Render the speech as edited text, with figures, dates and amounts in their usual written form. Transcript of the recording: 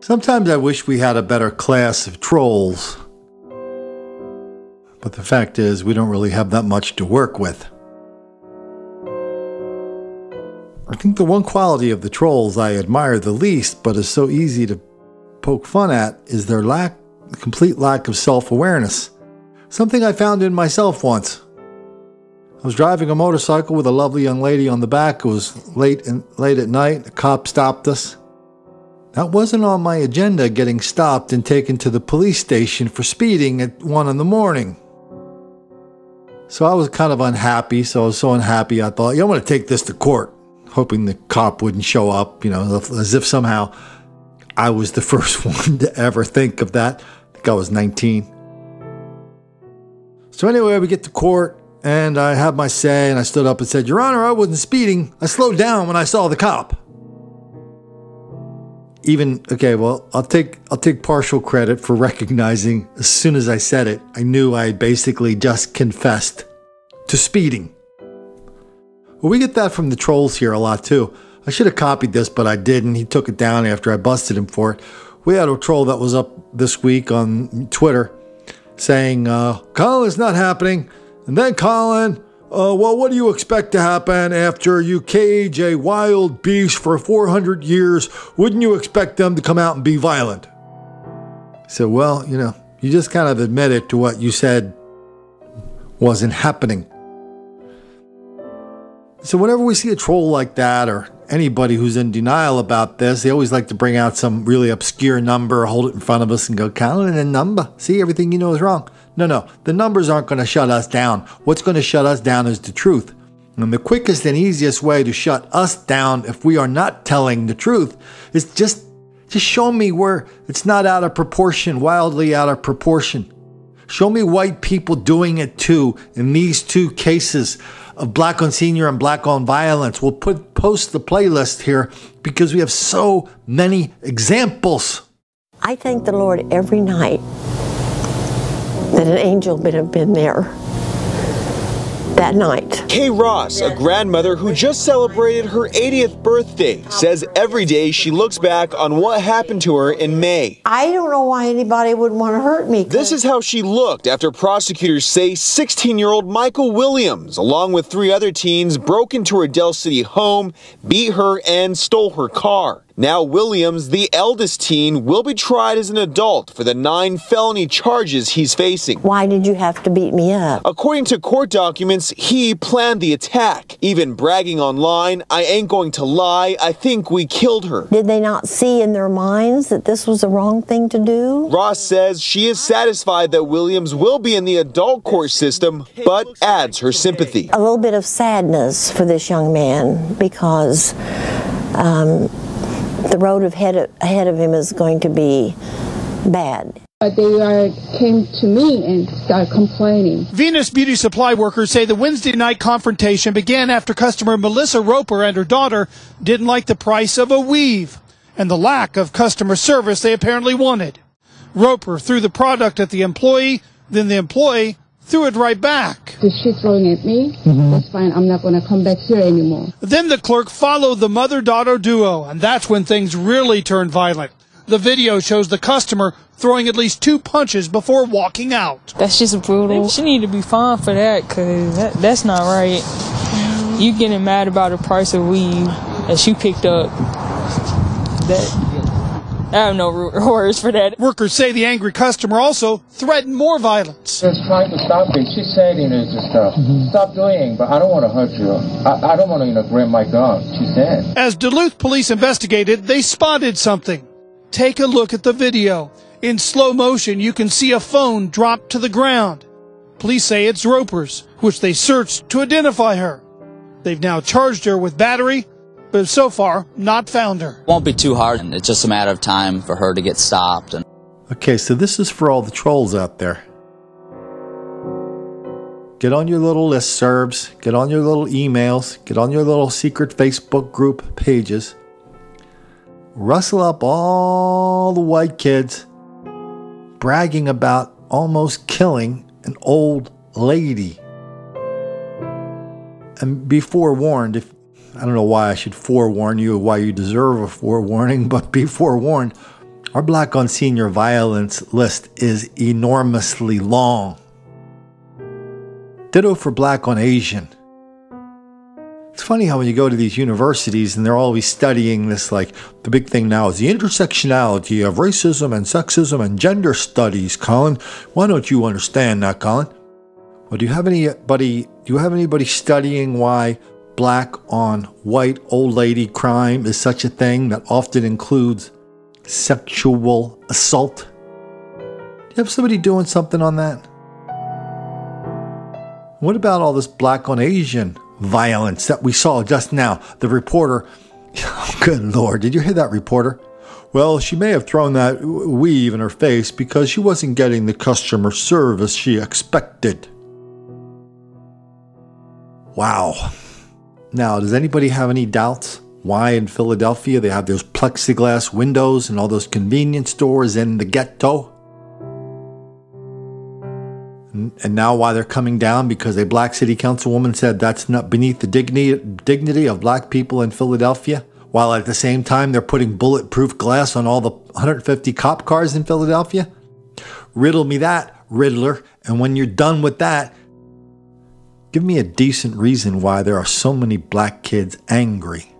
Sometimes I wish we had a better class of trolls. But the fact is, we don't really have that much to work with. I think the one quality of the trolls I admire the least, but is so easy to poke fun at, is their complete lack of self-awareness. Something I found in myself once. I was driving a motorcycle with a lovely young lady on the back. It was late at night. A cop stopped us. That wasn't on my agenda, getting stopped and taken to the police station for speeding at 1 in the morning. So I was kind of unhappy. So I was so unhappy, I thought, I'm going to take this to court, hoping the cop wouldn't show up, as if somehow I was the first one to ever think of that. I think I was 19. So anyway, we get to court, and I had my say, and I stood up and said, Your Honor, I wasn't speeding. I slowed down when I saw the cop. I'll take partial credit for recognizing as soon as I said it, I knew I had basically just confessed to speeding. Well, we get that from the trolls here a lot too. I should have copied this, but I didn't. He took it down after I busted him for it. We had a troll that was up this week on Twitter saying, Colin, it's not happening. And then Colin, what do you expect to happen after you cage a wild beast for 400 years? Wouldn't you expect them to come out and be violent? So, you just kind of admitted to what you said wasn't happening. So whenever we see a troll like that, or anybody who's in denial about this, they always like to bring out some really obscure number, hold it in front of us and go, Colin, a number. See, everything you know is wrong. No, the numbers aren't going to shut us down. What's going to shut us down is the truth. And the quickest and easiest way to shut us down if we are not telling the truth is just show me where it's not out of proportion, wildly out of proportion. Show me white people doing it too in these two cases of black on senior and black on violence. We'll post the playlist here because we have so many examples. I thank the Lord every night that an angel would have been there that night. Kay Ross, a grandmother who just celebrated her 80th birthday, says every day she looks back on what happened to her in May. I don't know why anybody would want to hurt me. This is how she looked after prosecutors say 16-year-old Michael Williams, along with 3 other teens, broke into her Del City home, beat her, and stole her car. Now Williams, the eldest teen, will be tried as an adult for the 9 felony charges he's facing. Why did you have to beat me up? According to court documents, he planned the attack, even bragging online, I ain't going to lie, I think we killed her. Did they not see in their minds that this was the wrong thing to do? Ross says she is satisfied that Williams will be in the adult court system, but adds her sympathy. A little bit of sadness for this young man because the road ahead of him is going to be bad. They came to me and started complaining. Venus Beauty Supply workers say the Wednesday night confrontation began after customer Melissa Roper and her daughter didn't like the price of a weave and the lack of customer service they apparently wanted. Roper threw the product at the employee, then the employee threw it right back. She's throwing at me. That's fine. I'm not going to come back here anymore. Then the clerk followed the mother-daughter duo, and that's when things really turned violent. The video shows the customer throwing at least 2 punches before walking out. That's just brutal. She need to be fined for that, because that's not right. You getting mad about the price of weed that she picked up. I have no words for that. Workers say the angry customer also threatened more violence. Just trying to stop it. She said, just stop doing, but I don't want to hurt you. I don't want to, grab my gun, she said. As Duluth police investigated, they spotted something. Take a look at the video. In slow motion, you can see a phone drop to the ground. Police say it's Roper's, which they searched to identify her. They've now charged her with battery, but so far not found her. It won't be too hard, and it's just a matter of time for her to get stopped. Okay, so this is for all the trolls out there. Get on your little listservs, get on your little emails, get on your little secret Facebook group pages. Rustle up all the white kids bragging about almost killing an old lady. And be forewarned, I don't know why I should forewarn you or why you deserve a forewarning, but be forewarned. Our Black on Senior violence list is enormously long. Ditto for Black on Asian. It's funny how when you go to these universities and they're always studying this, like the big thing now is the intersectionality of racism and sexism and gender studies, Colin. Why don't you understand that, Colin? Well, do you have anybody studying why Black on white old lady crime is such a thing that often includes sexual assault? Do you have somebody doing something on that? What about all this Black on Asian violence that we saw just now? The reporter, oh, good Lord, did you hear that reporter? Well, she may have thrown that weave in her face because she wasn't getting the customer service she expected. Wow. Now, does anybody have any doubts why in Philadelphia they have those plexiglass windows and all those convenience stores in the ghetto? And now why they're coming down because a Black city councilwoman said that's not beneath the dignity of Black people in Philadelphia, while at the same time they're putting bulletproof glass on all the 150 cop cars in Philadelphia? Riddle me that, Riddler, and when you're done with that, give me a decent reason why there are so many Black kids angry.